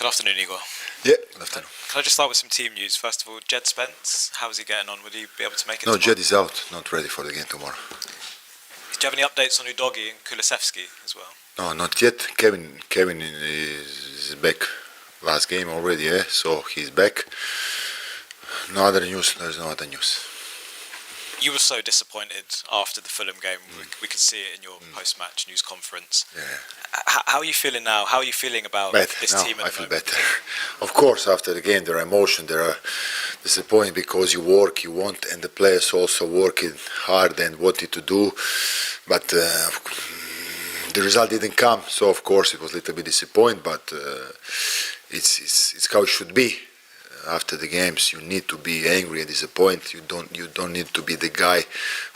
Good afternoon, Igor. Yeah, good afternoon. Can I just start with some team news? First of all, Jed Spence, how is he getting on? Will he be able to make it No, tomorrow? Jed is out, not ready for the game tomorrow. Do you have any updates on Udogi and Kulusevski as well? No, not yet. Kevin is back last game already, yeah, so he's back. No other news, there's no other news. You were so disappointed after the Fulham game. We could see it in your post-match news conference. Yeah. How are you feeling now? How are you feeling about this team at the moment? I feel better. Of course, after the game, there are emotions, there are disappointment because you work, you want, and the players also working hard and wanted to do, but the result didn't come. So of course, it was a little bit disappointing, but it's how it should be. After the games, you need to be angry and disappointed. You don't need to be the guy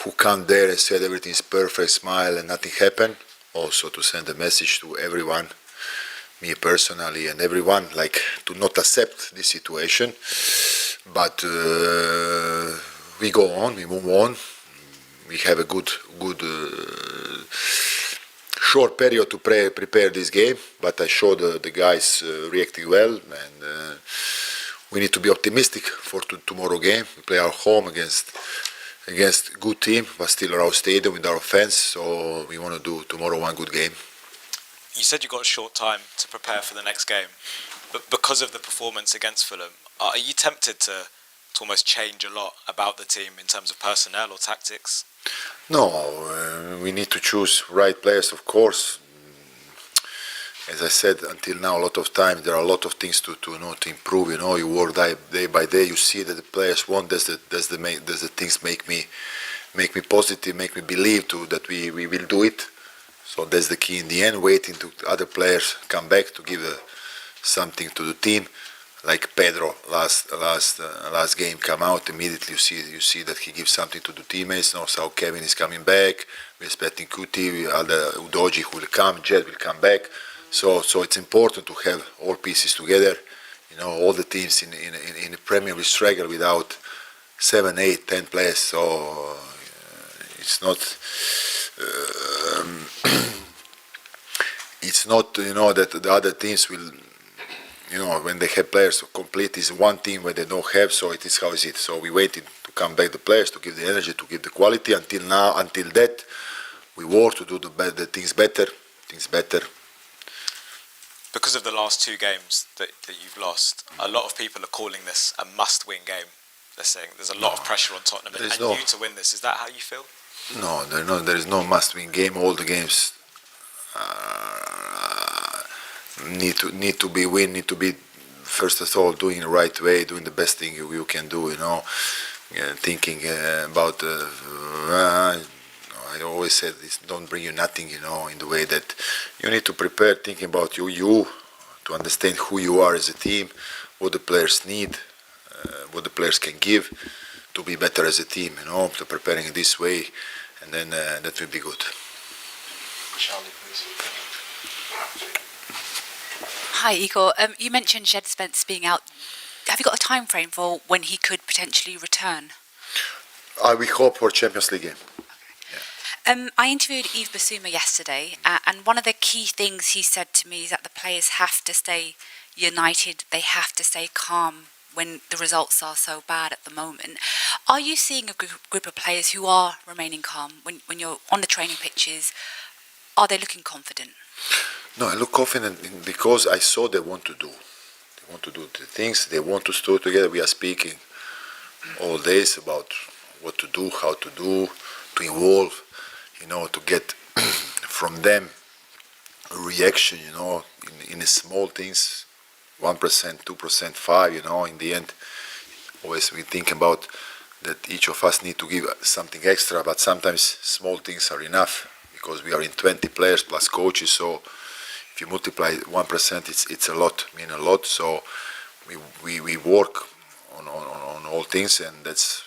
who come there and said everything's perfect, smile, and nothing happened. Also to send a message to everyone, me personally and everyone, like to not accept this situation. But we go on, we move on. We have a good short period to prepare this game. But I showed the guys reacting well, and we need to be optimistic for tomorrow game. We play our home against good team, but still our stadium with our fans. So we want to do tomorrow one good game. You said you got a short time to prepare for the next game, but because of the performance against Fulham, are you tempted to almost change a lot about the team in terms of personnel or tactics? No, we need to choose right players, of course. As I said, until now, a lot of time there are a lot of things to improve. You work day by day. You see that the players want. That's the things make me positive, make me believe that we will do it. So that's the key in the end. Waiting to other players come back to give something to the team. Like Pedro last game come out immediately. You see that he gives something to the teammates. So Kevin is coming back. We're expecting Kuti, other Udogi who will come. Jed will come back. So it's important to have all pieces together. All the teams in the Premier League struggle without 7, 8, 10 players. So it's not that the other teams will when they have players complete is one team when they don't have. So it is how is it. So we waited to come back the players to give the energy, to give the quality. Until that we work to do the things better. Because of the last two games that you've lost, a lot of people are calling this a must-win game. They're saying there's a lot of pressure on Tottenham and you to win this. Is that how you feel? No, there is no must-win game. All the games need to be win. Need to be first of all doing the right way, doing the best thing you can do. Thinking about. I always said this don't bring you nothing, in the way that you need to prepare, thinking about you to understand who you are as a team, what the players need, what the players can give to be better as a team, to preparing in this way, and then that will be good. Charlie, please. Hi, Igor. You mentioned Jed Spence being out. Have you got a time frame for when he could potentially return? We hope for Champions League game. I interviewed Yves Bissouma yesterday, and one of the key things he said to me is that the players have to stay united, they have to stay calm when the results are so bad at the moment. Are you seeing a group of players who are remaining calm when you're on the training pitches? Are they looking confident? No, I look confident because I saw they want to do. They want to do the things, they want to stay together. We are speaking all days about what to do, how to do, to involve. To get from them a reaction, in the small things, 1%, 2%, 5%, in the end, always we think about that each of us need to give something extra, but sometimes small things are enough because we are in 20 players plus coaches, so if you multiply 1%, it's a lot, a lot, so we work on all things, and that's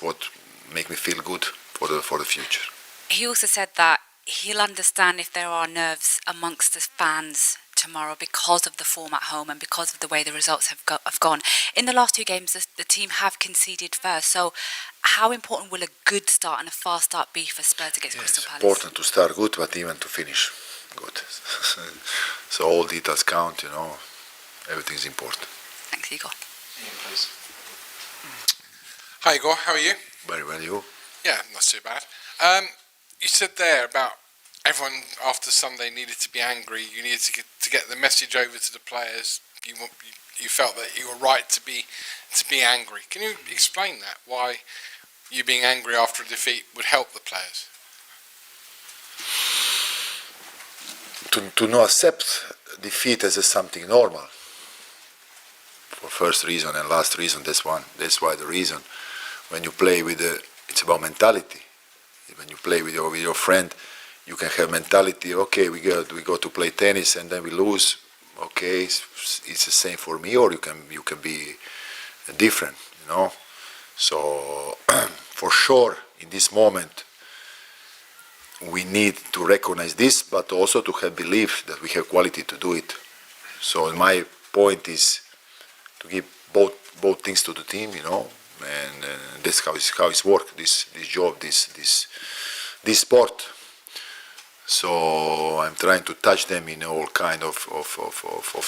what make me feel good for the future. He also said that he'll understand if there are nerves amongst the fans tomorrow because of the form at home and because of the way the results have gone. In the last two games, the team have conceded first. So how important will a good start and a fast start be for Spurs against Crystal Palace? It's important to start good, but even to finish good. So all details count, Everything is important. Thanks, Igor. Ian, please. Hi Igor, how are you? Very well, you? Yeah, not too bad. You said there about everyone after Sunday needed to be angry. You needed to get the message over to the players. You felt that you were right to be angry. Can you explain that? Why you being angry after a defeat would help the players? To not accept defeat as something normal. For first reason and last reason, that's one. That's why the reason. When you play with it's about mentality. When you play with your friend, you can have mentality. Okay, we go to play tennis and then we lose. Okay, it's the same for me, or you can be different. You know. So for sure, in this moment, we need to recognize this, but also to have belief that we have quality to do it. So my point is to give both things to the team, you know, and that's how it's work. This job, this sport. So I'm trying to touch them in all kind of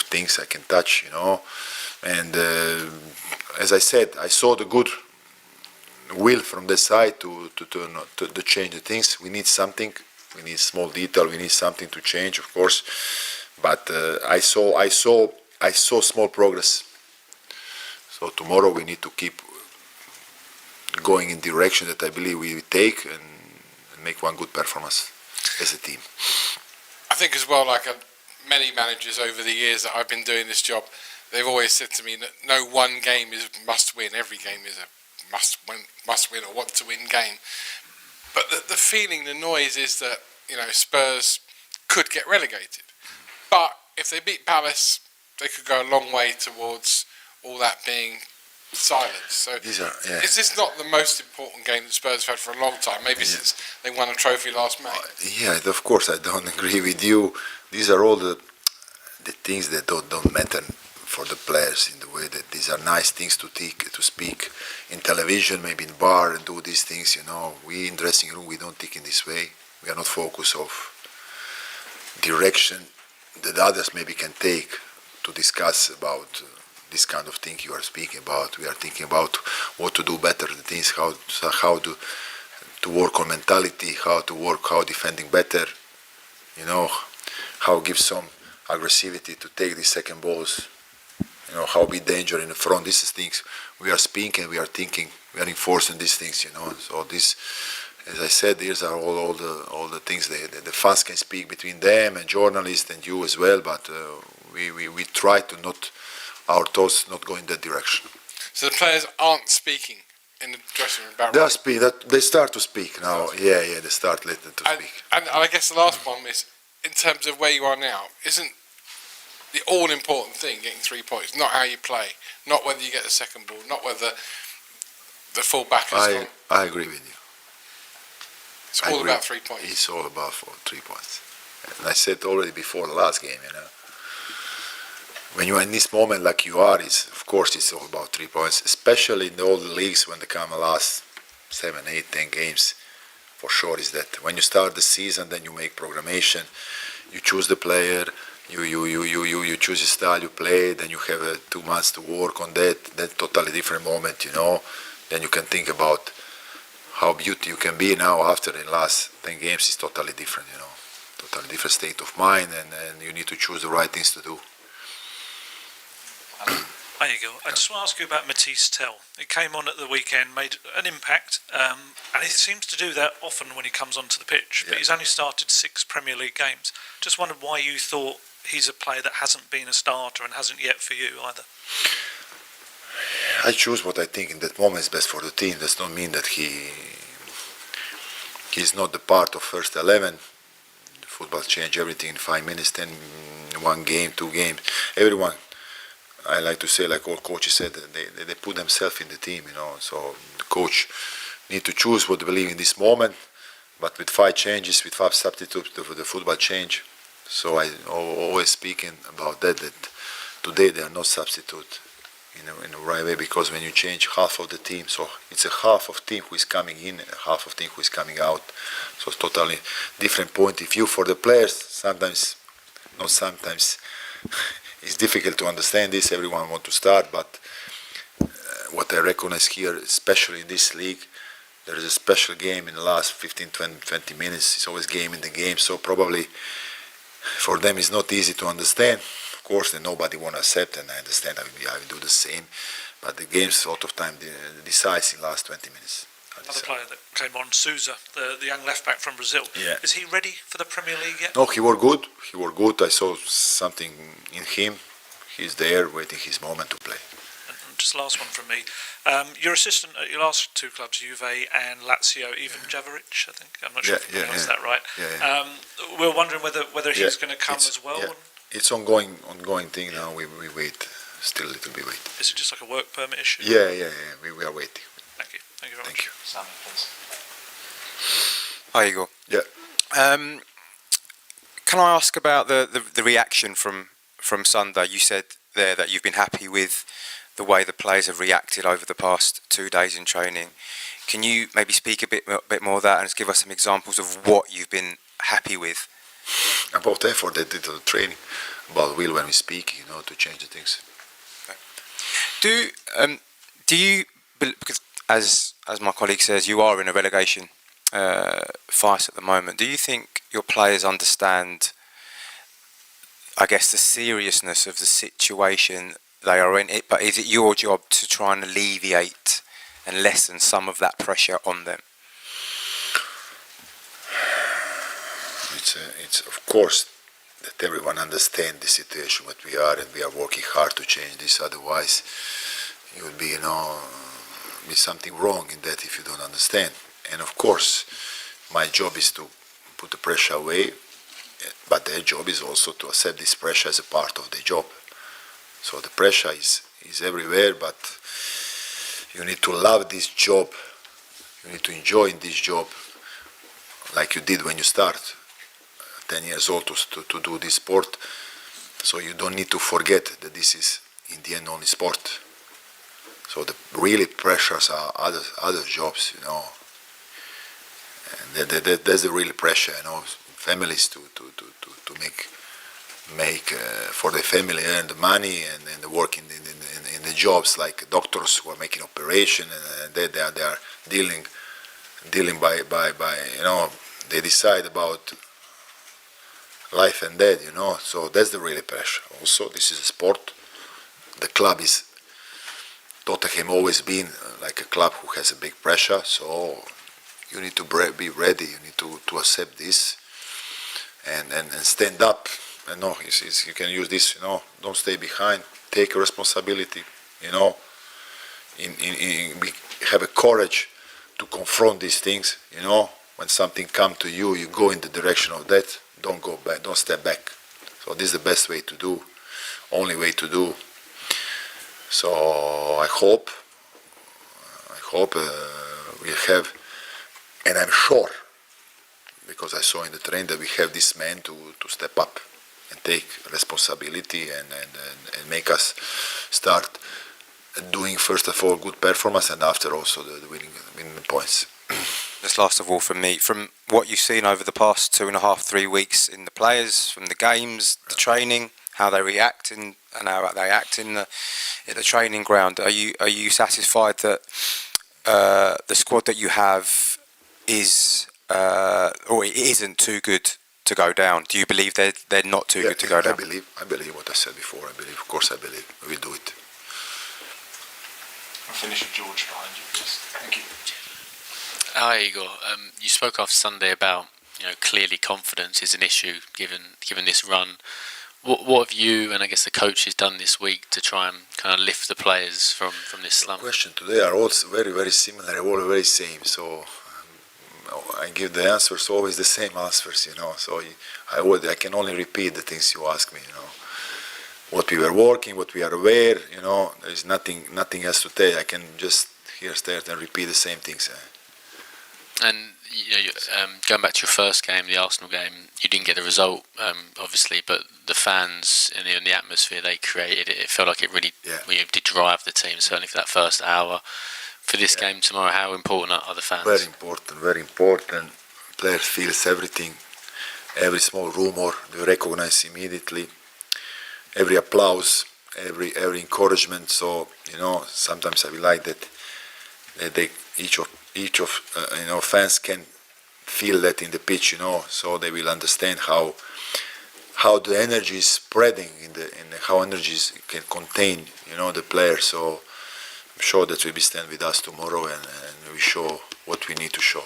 things I can touch, you know. And as I said, I saw the good will from the side to change the things. We need something. We need small detail. We need something to change, of course. But I saw small progress. So tomorrow we need to keep going in direction that I believe we take and make one good performance as a team. I think as well, like many managers over the years that I've been doing this job, they've always said to me that no one game is must win. Every game is a must win or want to win game. But the feeling, the noise is that, you know, Spurs could get relegated. But if they beat Palace, they could go a long way towards all that being silenced. So is this not the most important game that Spurs have had for a long time? Maybe since they won a trophy last May. Yeah, of course I don't agree with you. These are all the things that don't matter for the players, in the way that these are nice things to speak in television, maybe in bar, and do these things, you know. We in dressing room, we don't think in this way. We are not focused of direction that others maybe can take to discuss about this kind of thing you are speaking about. We are thinking about what to do better, the things, how to work on mentality, how defending better, you know, how give some aggressivity to take these second balls, you know, how be danger in the front. These is things we are speaking, we are thinking, we are enforcing these things, you know. So this, as I said, these are all the things that the fans can speak between them and journalists and you as well. But we try to not, our thoughts not go in that direction. So the players aren't speaking in the dressing room about they start to speak now. Yeah, they start letting to speak. And I guess the last one is, in terms of where you are now, isn't the all-important thing getting 3 points, not how you play, not whether you get the second ball, not whether the full-back is I agree with you. It's all about 3 points. It's all about 3 points. And I said already before the last game, you know, when you are in this moment like you are, of course it's all about 3 points, especially in all the leagues when they come the last 7, 8, 10 games. For sure is that when you start the season, then you make programmation, you choose the player, you choose your style you play, then you have 2 months to work on that. That's totally different moment, you know. Then you can think about how beautiful you can be now after the last 10 games is totally different, you know. Totally different state of mind, and you need to choose the right things to do. There you go. I just want to ask you about Matisse Tell. He came on at the weekend, made an impact, and he seems to do that often when he comes onto the pitch. But he's only started 6 Premier League games. Just wondered why you thought he's a player that hasn't been a starter and hasn't yet for you either. I choose what I think in that moment is best for the team. Does not mean that he's not the part of first 11. Football change everything in 5 minutes, 10, 1 game, 2 games. Everyone, I like to say, like all coaches said, they put themselves in the team, you know. So the coach need to choose what they believe in this moment. But with 5 changes, with 5 substitutes, the football change. So I always speaking about that today they are not substitute in the right way, because when you change half of the team, so it's a half of team who is coming in and half of team who is coming out. So it's totally different point of view for the players. Sometimes, not sometimes, it's difficult to understand this. Everyone wants to start, but what I recognize here, especially in this league, there is a special game in the last 15, 20 minutes. It's always game in the game, so probably for them it's not easy to understand. Of course, nobody want to accept, and I understand. I will do the same, but the games a lot of time decides in the last 20 minutes. Another player that came on, Souza, the young left back from Brazil. Yeah. Is he ready for the Premier League yet? No, he was good. He was good. I saw something in him. He's there, waiting his moment to play. And just last one from me. Your assistant at your last two clubs, Juve and Lazio, Ivan Javoric, I think. I'm not sure if I pronounced that right. We're wondering whether he's going to come as well. Yeah. It's ongoing thing now. We wait. Still a little bit wait. Is it just like a work permit issue? Yeah. We are waiting. Thank you. Thank you very much. Thank you. Sammy, please. Hi, Igor. Yeah. Can I ask about the reaction from Sunday? You said there that you've been happy with the way the players have reacted over the past 2 days in training. Can you maybe speak a bit more of that and just give us some examples of what you've been happy with? About effort they did to the training, about will when we speak, to change the things. Okay. Do you, because as my colleague says, you are in a relegation fight at the moment. Do you think your players understand, I guess, the seriousness of the situation they are in? But is it your job to try and alleviate and lessen some of that pressure on them? It's of course that everyone understands the situation that we are, and we are working hard to change this. Otherwise, it would be be something wrong in that if you don't understand. And of course, my job is to put the pressure away, but their job is also to accept this pressure as a part of their job. So the pressure is everywhere, but you need to love this job. You need to enjoy this job like you did when you start 10 years old to do this sport. So you don't need to forget that this is in the end only sport. So the really pressures are other jobs, and that's the real pressure, families to make for the family, earn the money and work in the jobs, like doctors who are making operation, and they are dealing by they decide about life and death, so that's the real pressure. Also, this is a sport. The club is Tottenham always been like a club who has a big pressure, so you need to be ready. You need to accept this and stand up. And you can use this. Don't stay behind. Take responsibility. Have a courage to confront these things. When something comes to you, you go in the direction of that. Don't go back. Don't step back. So this is the best way to do. Only way to do. So I hope we have, and I'm sure, because I saw in the train that we have this man to step up and take responsibility and make us start doing, first of all, good performance, and after also the winning points. Just last of all from me, from what you've seen over the past 2.5-3 weeks in the players, from the games, the training, how they react and how they act in the training ground, are you satisfied that the squad that you have is or it isn't too good to go down? Do you believe they're not too good to go down? I believe what I said before. Of course I believe we will do it. I'll finish with George behind you, please. Thank you. Hi Igor. You spoke after Sunday about clearly confidence is an issue given this run. What have you and I guess the coaches done this week to try and kind of lift the players from this slump? The question today are also very, very similar, all very same. So I give the answers, always the same answers, So I can only repeat the things you ask me, What we were working, what we are aware, There is nothing else to tell. I can just start and repeat the same things. And going back to your first game, the Arsenal game, you didn't get the result, obviously, but the fans and the atmosphere they created, it felt like it really did drive the team, certainly for that first hour. For this game tomorrow, how important are the fans? Very important. Players feels everything, every small rumor, they recognize immediately. every applause, every encouragement. So sometimes I would like that each of fans can feel that in the pitch, so they will understand how the energy is spreading in how energies can contain, the players. So I'm sure that will be stand with us tomorrow and we show what we need to show.